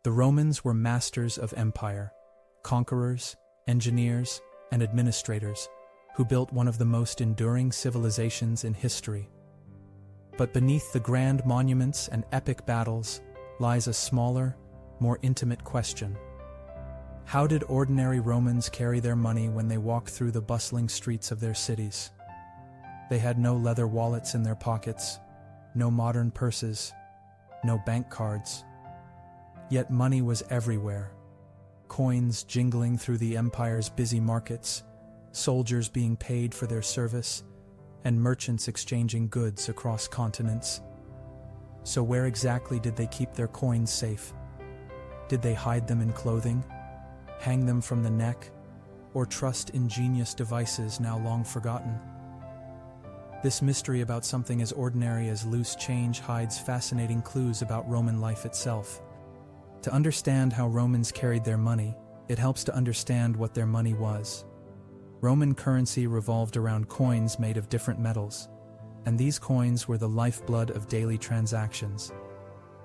The Romans were masters of empire, conquerors, engineers, and administrators who built one of the most enduring civilizations in history. But beneath the grand monuments and epic battles lies a smaller, more intimate question. How did ordinary Romans carry their money when they walked through the bustling streets of their cities? They had no leather wallets in their pockets, no modern purses, no bank cards. Yet money was everywhere. Coins jingling through the empire's busy markets, soldiers being paid for their service, and merchants exchanging goods across continents. So where exactly did they keep their coins safe? Did they hide them in clothing, hang them from the neck, or trust ingenious devices now long forgotten? This mystery about something as ordinary as loose change hides fascinating clues about Roman life itself. To understand how Romans carried their money, it helps to understand what their money was. Roman currency revolved around coins made of different metals, and these coins were the lifeblood of daily transactions.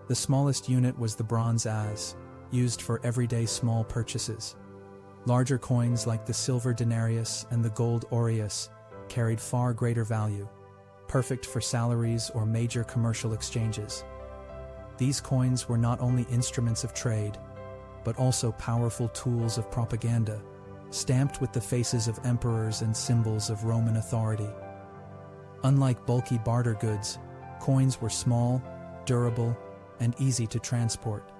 The smallest unit was the bronze as, used for everyday small purchases. Larger coins like the silver denarius and the gold aureus carried far greater value, perfect for salaries or major commercial exchanges. These coins were not only instruments of trade, but also powerful tools of propaganda, stamped with the faces of emperors and symbols of Roman authority. Unlike bulky barter goods, coins were small, durable, and easy to transport,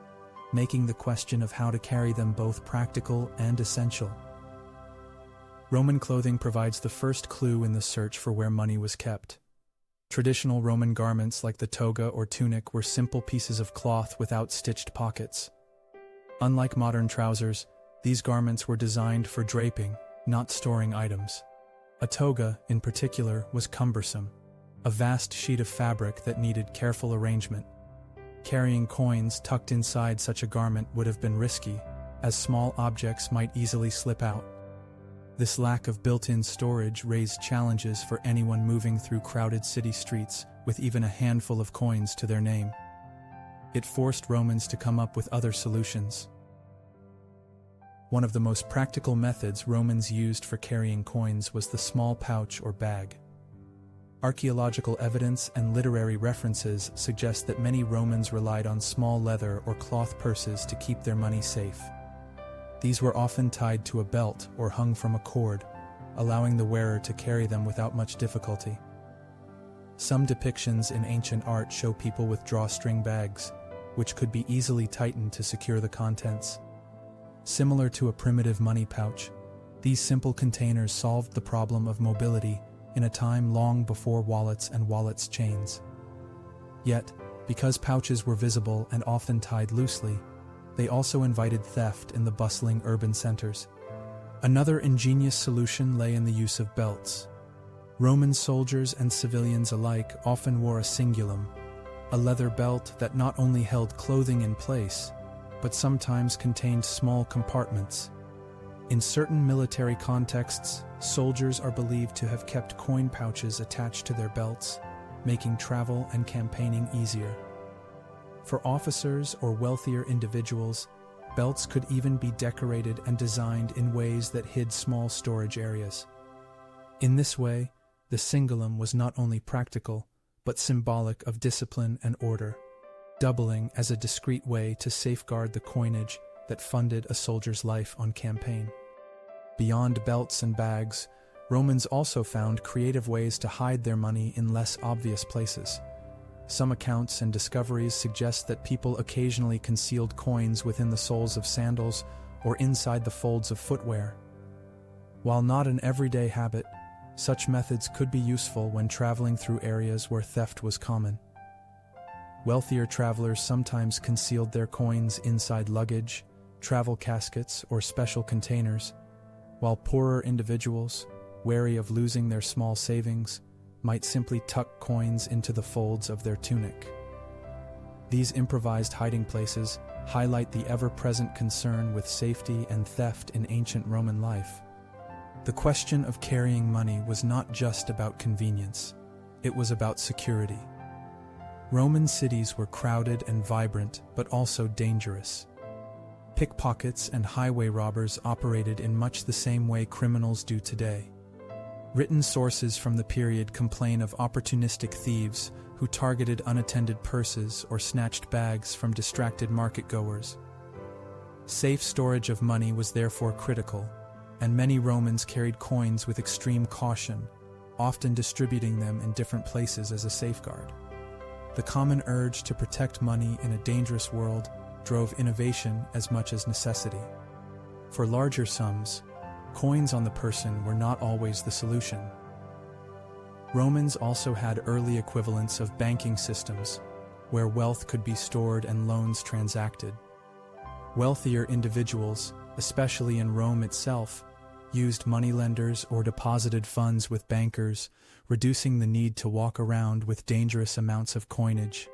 making the question of how to carry them both practical and essential. Roman clothing provides the first clue in the search for where money was kept. Traditional Roman garments like the toga or tunic were simple pieces of cloth without stitched pockets. Unlike modern trousers, these garments were designed for draping, not storing items. A toga, in particular, was cumbersome, a vast sheet of fabric that needed careful arrangement. Carrying coins tucked inside such a garment would have been risky, as small objects might easily slip out. This lack of built-in storage raised challenges for anyone moving through crowded city streets with even a handful of coins to their name. It forced Romans to come up with other solutions. One of the most practical methods Romans used for carrying coins was the small pouch or bag. Archaeological evidence and literary references suggest that many Romans relied on small leather or cloth purses to keep their money safe. These were often tied to a belt or hung from a cord, allowing the wearer to carry them without much difficulty. Some depictions in ancient art show people with drawstring bags, which could be easily tightened to secure the contents. Similar to a primitive money pouch, these simple containers solved the problem of mobility in a time long before wallets and wallets' chains. Yet, because pouches were visible and often tied loosely, they also invited theft in the bustling urban centers. Another ingenious solution lay in the use of belts. Roman soldiers and civilians alike often wore a cingulum, a leather belt that not only held clothing in place, but sometimes contained small compartments. In certain military contexts, soldiers are believed to have kept coin pouches attached to their belts, making travel and campaigning easier. For officers or wealthier individuals, belts could even be decorated and designed in ways that hid small storage areas. In this way, the cingulum was not only practical, but symbolic of discipline and order, doubling as a discreet way to safeguard the coinage that funded a soldier's life on campaign. Beyond belts and bags, Romans also found creative ways to hide their money in less obvious places. Some accounts and discoveries suggest that people occasionally concealed coins within the soles of sandals or inside the folds of footwear. While not an everyday habit, such methods could be useful when traveling through areas where theft was common. Wealthier travelers sometimes concealed their coins inside luggage, travel caskets, or special containers, while poorer individuals, wary of losing their small savings, might simply tuck coins into the folds of their tunic. These improvised hiding places highlight the ever-present concern with safety and theft in ancient Roman life. The question of carrying money was not just about convenience, it was about security. Roman cities were crowded and vibrant, but also dangerous. Pickpockets and highway robbers operated in much the same way criminals do today. Written sources from the period complain of opportunistic thieves who targeted unattended purses or snatched bags from distracted market-goers. Safe storage of money was therefore critical, and many Romans carried coins with extreme caution, often distributing them in different places as a safeguard. The common urge to protect money in a dangerous world drove innovation as much as necessity. For larger sums, coins on the person were not always the solution. Romans also had early equivalents of banking systems, where wealth could be stored and loans transacted. Wealthier individuals, especially in Rome itself, used moneylenders or deposited funds with bankers, reducing the need to walk around with dangerous amounts of coinage.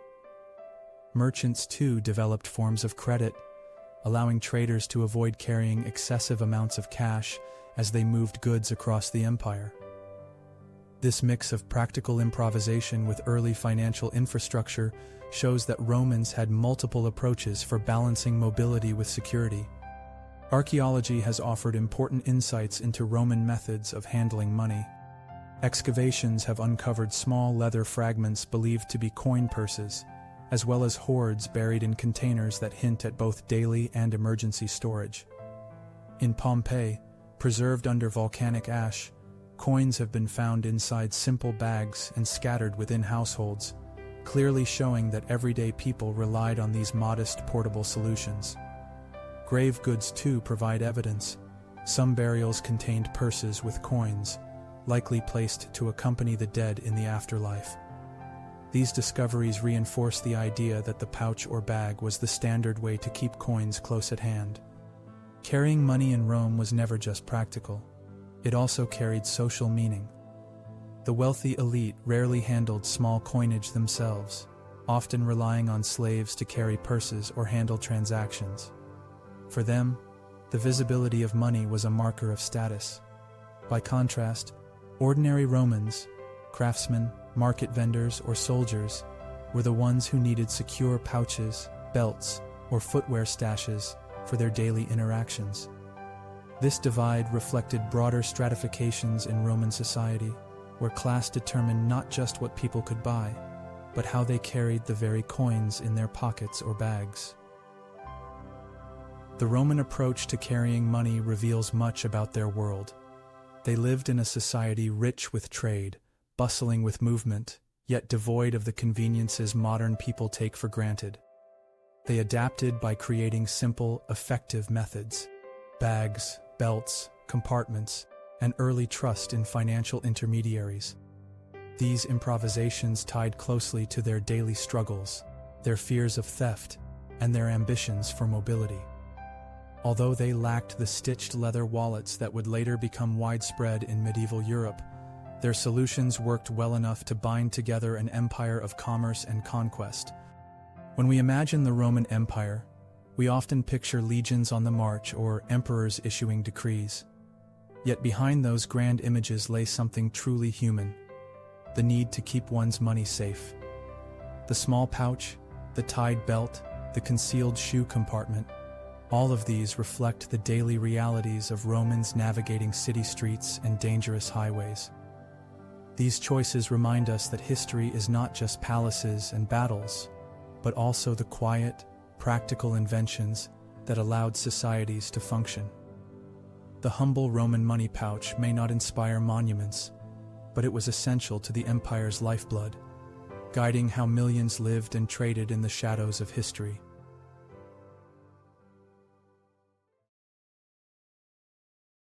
Merchants too developed forms of credit, allowing traders to avoid carrying excessive amounts of cash as they moved goods across the empire. This mix of practical improvisation with early financial infrastructure shows that Romans had multiple approaches for balancing mobility with security. Archaeology has offered important insights into Roman methods of handling money. Excavations have uncovered small leather fragments believed to be coin purses, as well as hoards buried in containers that hint at both daily and emergency storage. In Pompeii, preserved under volcanic ash, coins have been found inside simple bags and scattered within households, clearly showing that everyday people relied on these modest portable solutions. Grave goods too provide evidence. Some burials contained purses with coins, likely placed to accompany the dead in the afterlife. These discoveries reinforce the idea that the pouch or bag was the standard way to keep coins close at hand. Carrying money in Rome was never just practical. It also carried social meaning. The wealthy elite rarely handled small coinage themselves, often relying on slaves to carry purses or handle transactions. For them, the visibility of money was a marker of status. By contrast, ordinary Romans, craftsmen, market vendors, or soldiers, were the ones who needed secure pouches, belts, or footwear stashes for their daily interactions. This divide reflected broader stratifications in Roman society, where class determined not just what people could buy, but how they carried the very coins in their pockets or bags. The Roman approach to carrying money reveals much about their world. They lived in a society rich with trade, bustling with movement, yet devoid of the conveniences modern people take for granted. They adapted by creating simple, effective methods: bags, belts, compartments, and early trust in financial intermediaries. These improvisations tied closely to their daily struggles, their fears of theft, and their ambitions for mobility. Although they lacked the stitched leather wallets that would later become widespread in medieval Europe, their solutions worked well enough to bind together an empire of commerce and conquest. When we imagine the Roman Empire, we often picture legions on the march or emperors issuing decrees. Yet behind those grand images lay something truly human: the need to keep one's money safe. The small pouch, the tied belt, the concealed shoe compartment, all of these reflect the daily realities of Romans navigating city streets and dangerous highways. These choices remind us that history is not just palaces and battles, but also the quiet, practical inventions that allowed societies to function. The humble Roman money pouch may not inspire monuments, but it was essential to the empire's lifeblood, guiding how millions lived and traded in the shadows of history.